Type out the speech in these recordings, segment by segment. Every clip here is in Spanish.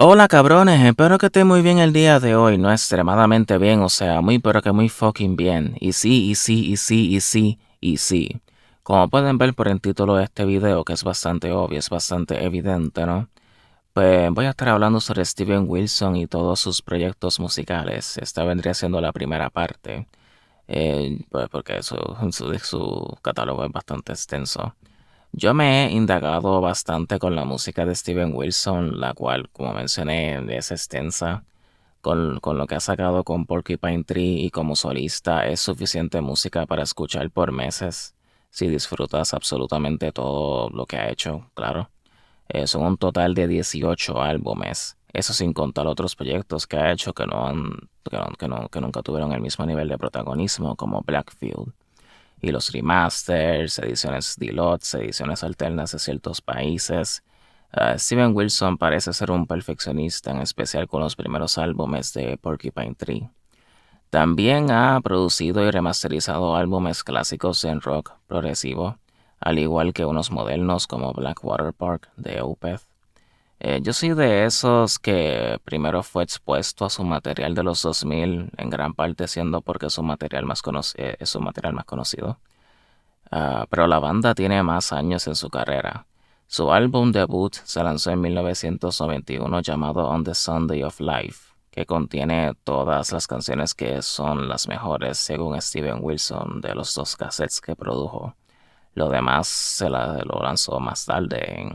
Hola cabrones, espero que estén muy bien el día de hoy, no extremadamente bien, o sea, muy pero que muy fucking bien. Y sí, y sí, y sí, y sí, y sí. Como pueden ver por el título de este video, que es bastante obvio, es bastante evidente, ¿no? Pues voy a estar hablando sobre Steven Wilson y todos sus proyectos musicales. Esta vendría siendo la primera parte, pues porque su catálogo es bastante extenso. Yo me he indagado bastante con la música de Steven Wilson, la cual, como mencioné, es extensa. Con lo que ha sacado con Porcupine Tree y como solista, es suficiente música para escuchar por meses, si disfrutas absolutamente todo lo que ha hecho, claro. Son un total de 18 álbumes, eso sin contar otros proyectos que ha hecho que nunca tuvieron el mismo nivel de protagonismo como Blackfield y los remasters, ediciones deluxe, ediciones alternas de ciertos países. Steven Wilson parece ser un perfeccionista, en especial con los primeros álbumes de Porcupine Tree. También ha producido y remasterizado álbumes clásicos en rock progresivo, al igual que unos modernos como Blackwater Park de Opeth. Yo soy de esos que primero fue expuesto a su material de los 2000, en gran parte siendo porque es su material más conocido. Pero la banda tiene más años en su carrera. Su álbum debut se lanzó en 1991 llamado On the Sunday of Life, que contiene todas las canciones que son las mejores según Steven Wilson de los dos cassettes que produjo. Lo demás lo lanzó más tarde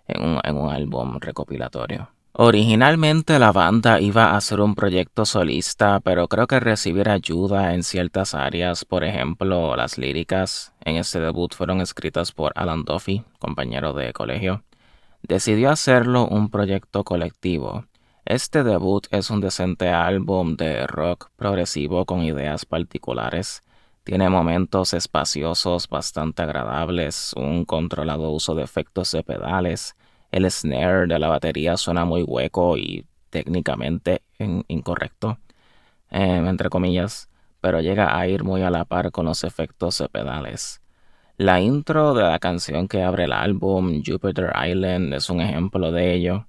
en un álbum recopilatorio. Originalmente la banda iba a ser un proyecto solista, pero creo que recibir ayuda en ciertas áreas, por ejemplo, las líricas en este debut fueron escritas por Alan Duffy, compañero de colegio. Decidió hacerlo un proyecto colectivo. Este debut es un decente álbum de rock progresivo con ideas particulares. Tiene momentos espaciosos bastante agradables, un controlado uso de efectos de pedales. El snare de la batería suena muy hueco y técnicamente incorrecto, entre comillas, pero llega a ir muy a la par con los efectos de pedales. La intro de la canción que abre el álbum, Jupiter Island, es un ejemplo de ello.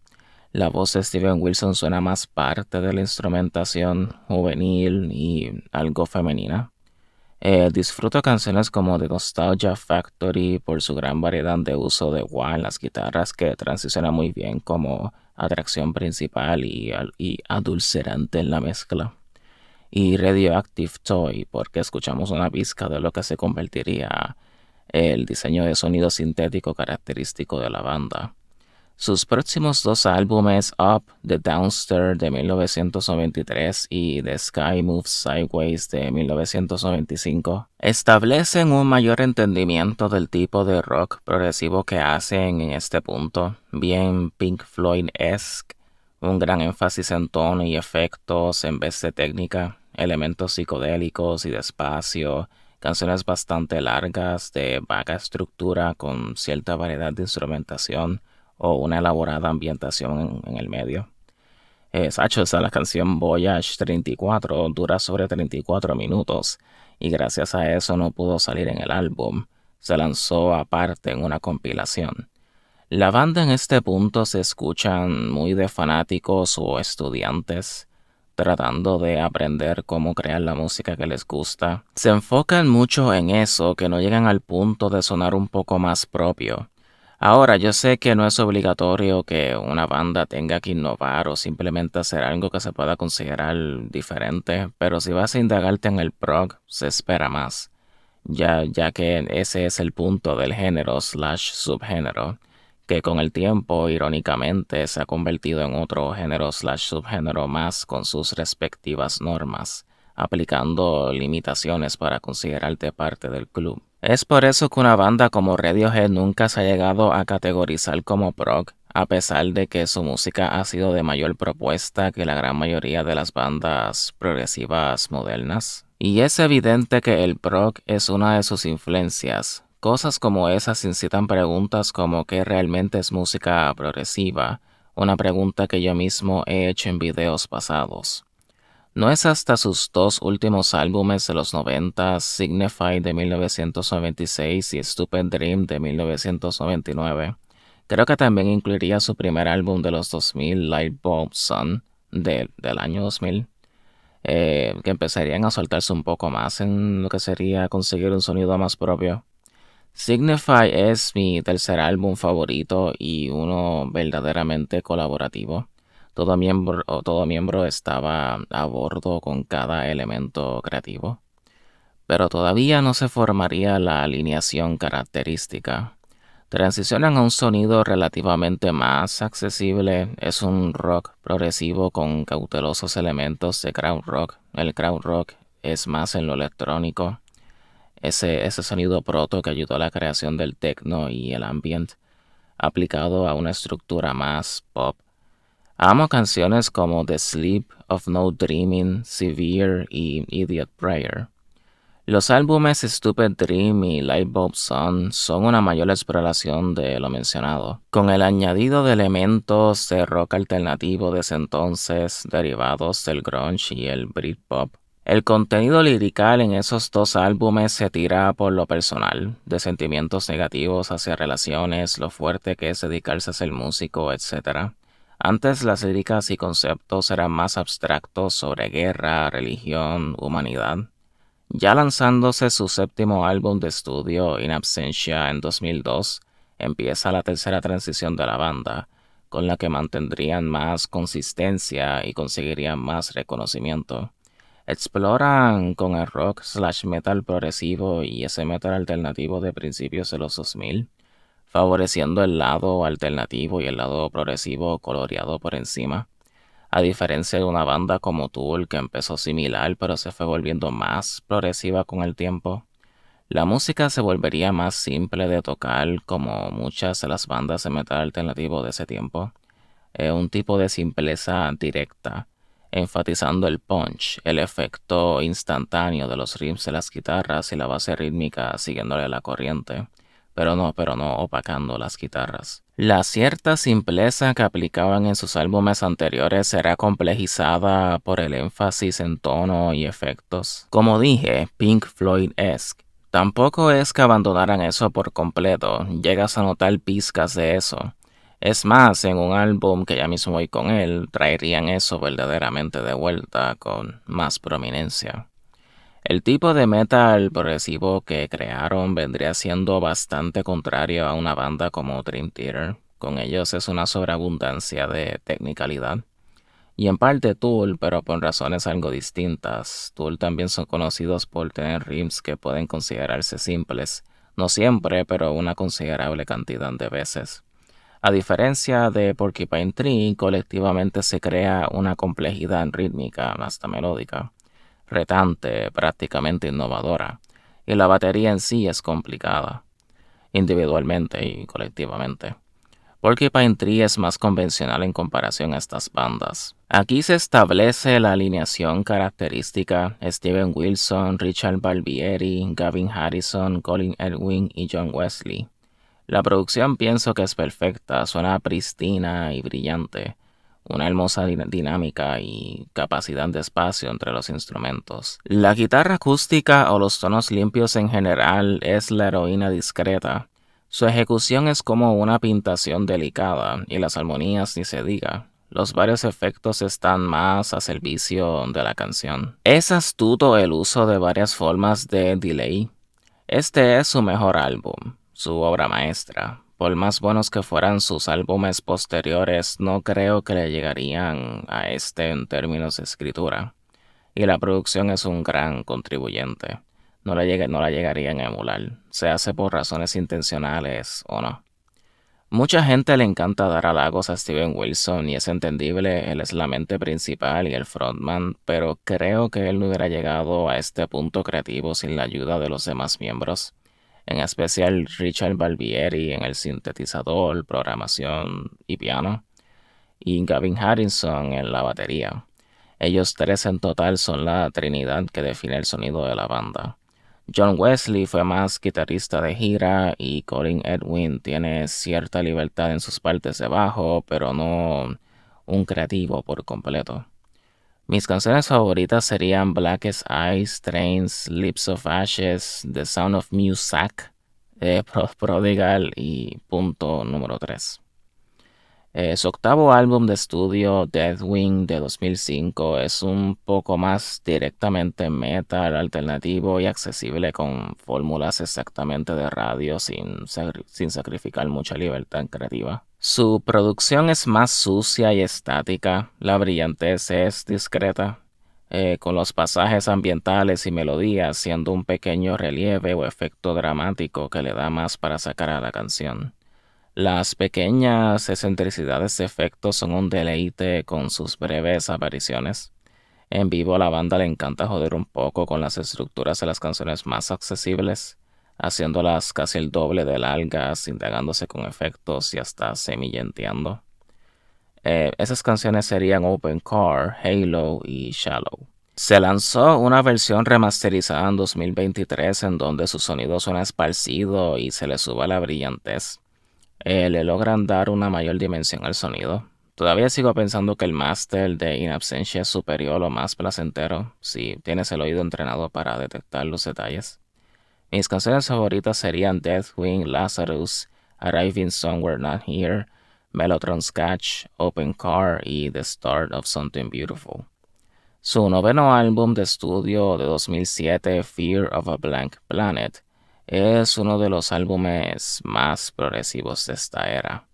La voz de Steven Wilson suena más parte de la instrumentación juvenil y algo femenina. Disfruto canciones como The Nostalgia Factory por su gran variedad de uso de wah en las guitarras que transiciona muy bien como atracción principal y adulcerante en la mezcla. Y Radioactive Toy porque escuchamos una pizca de lo que se convertiría el diseño de sonido sintético característico de la banda. Sus próximos dos álbumes, Up the Downstairs de 1993 y The Sky Moves Sideways de 1995, establecen un mayor entendimiento del tipo de rock progresivo que hacen en este punto, bien Pink Floyd-esque, un gran énfasis en tono y efectos en vez de técnica, elementos psicodélicos y de espacio, canciones bastante largas de vaga estructura con cierta variedad de instrumentación o una elaborada ambientación en el medio. Sacho, esa la canción Voyage 34 dura sobre 34 minutos y gracias a eso no pudo salir en el álbum. Se lanzó aparte en una compilación. La banda en este punto se escuchan muy de fanáticos o estudiantes tratando de aprender cómo crear la música que les gusta. Se enfocan mucho en eso, que no llegan al punto de sonar un poco más propio. Ahora, yo sé que no es obligatorio que una banda tenga que innovar o simplemente hacer algo que se pueda considerar diferente, pero si vas a indagarte en el prog, se espera más, ya que ese es el punto del género slash subgénero, que con el tiempo, irónicamente, se ha convertido en otro género slash subgénero más con sus respectivas normas, aplicando limitaciones para considerarte parte del club. Es por eso que una banda como Radiohead nunca se ha llegado a categorizar como prog, a pesar de que su música ha sido de mayor propuesta que la gran mayoría de las bandas progresivas modernas. Y es evidente que el prog es una de sus influencias. Cosas como esas incitan preguntas como ¿qué realmente es música progresiva? Una pregunta que yo mismo he hecho en videos pasados. No es hasta sus dos últimos álbumes de los 90, Signify de 1996 y Stupid Dream de 1999, Creo que también incluiría su primer álbum de los 2000, Lightbulb Sun, del año 2000, que empezarían a soltarse un poco más en lo que sería conseguir un sonido más propio. Signify es mi tercer álbum favorito y uno verdaderamente colaborativo. Todo miembro estaba a bordo con cada elemento creativo, pero todavía no se formaría la alineación característica. Transicionan a un sonido relativamente más accesible. Es un rock progresivo con cautelosos elementos de crowd rock. El crowd rock es más en lo electrónico. Ese sonido proto que ayudó a la creación del techno y el ambient, aplicado a una estructura más pop. Amo canciones como The Sleep of No Dreaming, Severe y Idiot Prayer. Los álbumes Stupid Dream y Lightbulb Sun son una mayor exploración de lo mencionado, con el añadido de elementos de rock alternativo de ese entonces, derivados del grunge y el Britpop. El contenido lirical en esos dos álbumes se tira por lo personal, de sentimientos negativos hacia relaciones, lo fuerte que es dedicarse a ser músico, etc. Antes las líricas y conceptos eran más abstractos sobre guerra, religión, humanidad. Ya lanzándose su séptimo álbum de estudio, In Absentia, en 2002, empieza la tercera transición de la banda, con la que mantendrían más consistencia y conseguirían más reconocimiento. Exploran con el rock slash metal progresivo y ese metal alternativo de principios de los 2000, favoreciendo el lado alternativo y el lado progresivo coloreado por encima. A diferencia de una banda como Tool que empezó similar pero se fue volviendo más progresiva con el tiempo, la música se volvería más simple de tocar como muchas de las bandas de metal alternativo de ese tiempo. Un tipo de simpleza directa, enfatizando el punch, el efecto instantáneo de los riffs de las guitarras y la base rítmica siguiéndole la corriente, pero no opacando las guitarras. La cierta simpleza que aplicaban en sus álbumes anteriores será complejizada por el énfasis en tono y efectos. Como dije, Pink Floyd-esque. Tampoco es que abandonaran eso por completo, llegas a notar pizcas de eso. Es más, en un álbum que ya mismo voy con él, traerían eso verdaderamente de vuelta con más prominencia. El tipo de metal progresivo que crearon vendría siendo bastante contrario a una banda como Dream Theater. Con ellos es una sobreabundancia de tecnicalidad. Y en parte Tool, pero por razones algo distintas. Tool también son conocidos por tener riffs que pueden considerarse simples. No siempre, pero una considerable cantidad de veces. A diferencia de Porcupine Tree, colectivamente se crea una complejidad rítmica, hasta melódica, retante, prácticamente innovadora, y la batería en sí es complicada, individualmente y colectivamente. Porcupine Tree es más convencional en comparación a estas bandas. Aquí se establece la alineación característica: Steven Wilson, Richard Barbieri, Gavin Harrison, Colin Edwin y John Wesley. La producción pienso que es perfecta, suena pristina y brillante, una hermosa dinámica y capacidad de espacio entre los instrumentos. La guitarra acústica o los tonos limpios en general es la heroína discreta. Su ejecución es como una pintación delicada y las armonías ni se diga. Los varios efectos están más a servicio de la canción. Es astuto el uso de varias formas de delay. Este es su mejor álbum, su obra maestra. Por más buenos que fueran sus álbumes posteriores, no creo que le llegarían a este en términos de escritura. Y la producción es un gran contribuyente. No la llegarían a emular, se hace por razones intencionales o no. Mucha gente le encanta dar halagos a Steven Wilson y es entendible, él es la mente principal y el frontman, pero creo que él no hubiera llegado a este punto creativo sin la ayuda de los demás miembros, en especial Richard Barbieri en el sintetizador, programación y piano, y Gavin Harrison en la batería. Ellos tres en total son la trinidad que define el sonido de la banda. John Wesley fue más guitarrista de gira y Colin Edwin tiene cierta libertad en sus partes de bajo, pero no un creativo por completo. Mis canciones favoritas serían Blackest Ice, Trains, Lips of Ashes, The Sound of Music, Prodigal y punto número 3. Su octavo álbum de estudio, Deathwing, de 2005, es un poco más directamente metal, alternativo y accesible con fórmulas exactamente de radio sin sacrificar mucha libertad creativa. Su producción es más sucia y estática, la brillantez es discreta, con los pasajes ambientales y melodías siendo un pequeño relieve o efecto dramático que le da más para sacar a la canción. Las pequeñas excentricidades de efectos son un deleite con sus breves apariciones. En vivo a la banda le encanta joder un poco con las estructuras de las canciones más accesibles, haciéndolas casi el doble de largas, indagándose con efectos y hasta semillenteando. Esas canciones serían Open Car, Halo y Shallow. Se lanzó una versión remasterizada en 2023 en donde su sonido suena esparcido y se le sube la brillantez. Le logran dar una mayor dimensión al sonido. Todavía sigo pensando que el máster de In Absentia es superior o más placentero si tienes el oído entrenado para detectar los detalles. Mis canciones favoritas serían Deathwing, Lazarus, Arriving Somewhere Not Here, Mellotron Sketch, Open Car y The Start of Something Beautiful. Su noveno álbum de estudio de 2007, Fear of a Blank Planet, es uno de los álbumes más progresivos de esta era.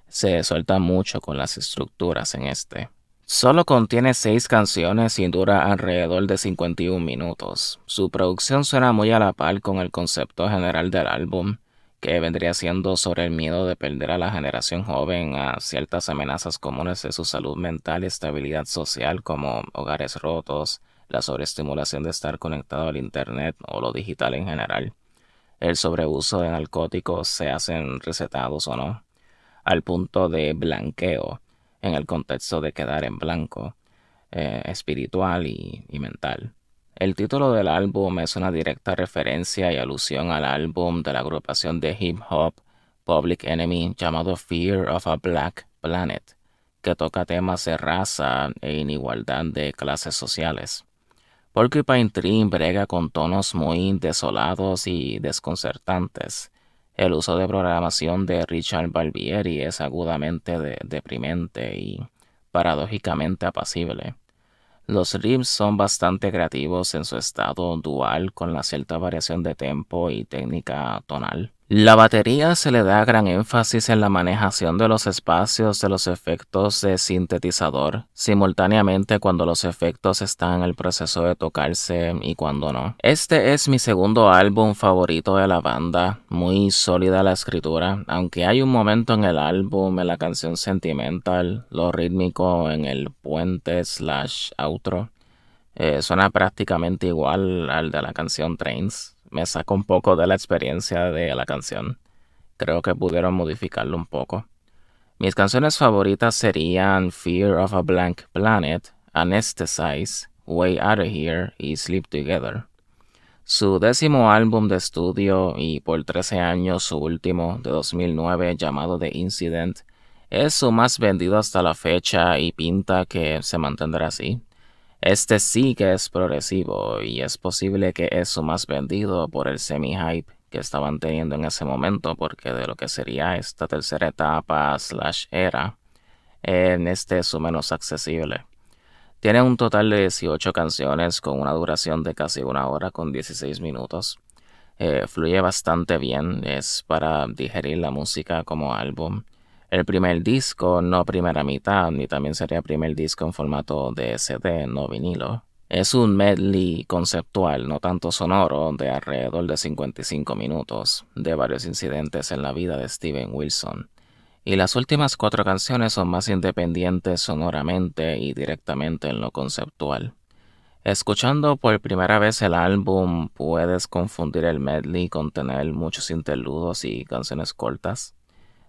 Se suelta mucho con las estructuras en este. Solo contiene 6 canciones y dura alrededor de 51 minutos. Su producción suena muy a la par con el concepto general del álbum, que vendría siendo sobre el miedo de perder a la generación joven a ciertas amenazas comunes de su salud mental y estabilidad social como hogares rotos, la sobreestimulación de estar conectado al internet o lo digital en general, el sobreuso de narcóticos, se hacen recetados o no, al punto de blanqueo, en el contexto de quedar en blanco, espiritual y mental. El título del álbum es una directa referencia y alusión al álbum de la agrupación de hip hop Public Enemy llamado Fear of a Black Planet, que toca temas de raza e inigualdad de clases sociales. Porcupine Tree brega con tonos muy desolados y desconcertantes. El uso de programación de Richard Barbieri es agudamente deprimente y paradójicamente apacible. Los riffs son bastante creativos en su estado dual con la cierta variación de tempo y técnica tonal. La batería se le da gran énfasis en la manejación de los espacios de los efectos de sintetizador, simultáneamente cuando los efectos están en el proceso de tocarse y cuando no. Este es mi segundo álbum favorito de la banda, muy sólida la escritura, aunque hay un momento en el álbum, en la canción Sentimental, lo rítmico en el puente/outro, suena prácticamente igual al de la canción Trains. Me saca un poco de la experiencia de la canción. Creo que pudieron modificarlo un poco. Mis canciones favoritas serían Fear of a Blank Planet, Anesthetize, Way Outta Here y Sleep Together. Su décimo álbum de estudio y por 13 años su último, de 2009, llamado The Incident, es su más vendido hasta la fecha y pinta que se mantendrá así. Este sí que es progresivo y es posible que es su más vendido por el semi-hype que estaban teniendo en ese momento, porque de lo que sería esta tercera etapa/era, en este es su menos accesible. Tiene un total de 18 canciones con una duración de casi 1 hora con 16 minutos. Fluye bastante bien, es para digerir la música como álbum. El primer disco, no primera mitad, ni también sería primer disco en formato de CD, no vinilo. Es un medley conceptual, no tanto sonoro, de alrededor de 55 minutos, de varios incidentes en la vida de Steven Wilson. Y las últimas 4 canciones son más independientes sonoramente y directamente en lo conceptual. Escuchando por primera vez el álbum, puedes confundir el medley con tener muchos interludos y canciones cortas.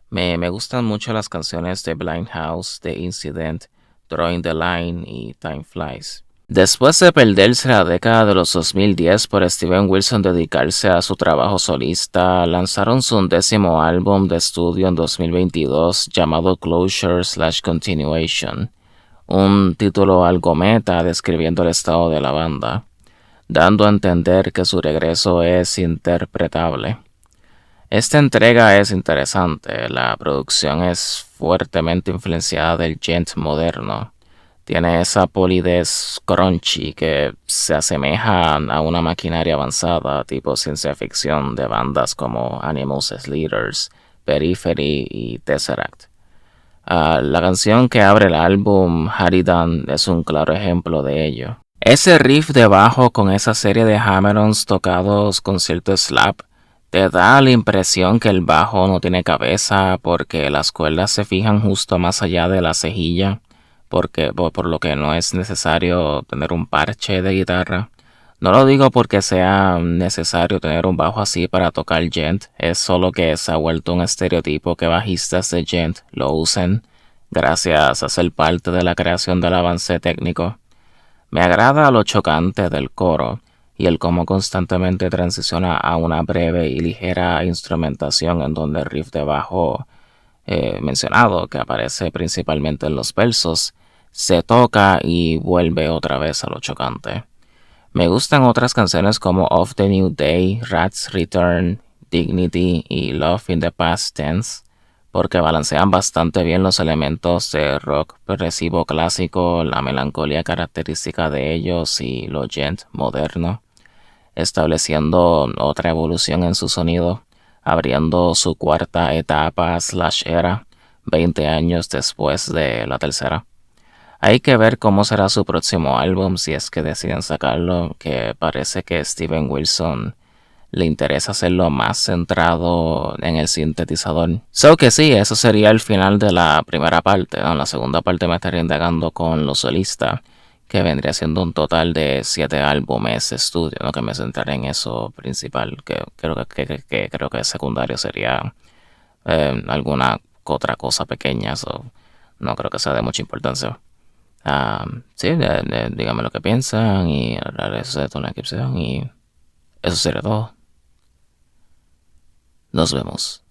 Me gustan mucho las canciones de Blind House, The Incident, Drawing the Line y Time Flies. Después de perderse la década de los 2010 por Steven Wilson dedicarse a su trabajo solista, lanzaron su 11º álbum de estudio en 2022 llamado Closure/Continuation, un título algo meta describiendo el estado de la banda, dando a entender que su regreso es interpretable. Esta entrega es interesante, la producción es fuertemente influenciada del gent moderno. Tiene esa polidez crunchy que se asemeja a una maquinaria avanzada tipo ciencia ficción de bandas como Animals as Leaders, Periphery y Tesseract. La canción que abre el álbum, Haridan, es un claro ejemplo de ello. Ese riff de bajo con esa serie de hammer-ons tocados con cierto slap te da la impresión que el bajo no tiene cabeza porque las cuerdas se fijan justo más allá de la cejilla, por lo que no es necesario tener un parche de guitarra. No lo digo porque sea necesario tener un bajo así para tocar gent, es solo que se ha vuelto un estereotipo que bajistas de gent lo usen gracias a ser parte de la creación del avance técnico. Me agrada lo chocante del coro y el cómo constantemente transiciona a una breve y ligera instrumentación en donde el riff de bajo mencionado, que aparece principalmente en los versos, se toca y vuelve otra vez a lo chocante. Me gustan otras canciones como Of the New Day, Rat's Return, Dignity y Love in the Past Tense, porque balancean bastante bien los elementos de rock progresivo clásico, la melancolía característica de ellos y lo gent moderno, estableciendo otra evolución en su sonido, abriendo su cuarta etapa / era, 20 años después de la tercera. Hay que ver cómo será su próximo álbum si es que deciden sacarlo, que parece que Steven Wilson le interesa hacerlo más centrado en el sintetizador. So que sí, eso sería el final de la primera parte. En la segunda parte me estaría indagando con los solistas, que vendría siendo un total de 7 álbumes de estudio, ¿no? Que me centraré en eso principal, que creo que secundario sería alguna otra cosa pequeña, so no creo que sea de mucha importancia. Sí, díganme lo que piensan y agradezco una descripción y eso sería todo. Nos vemos.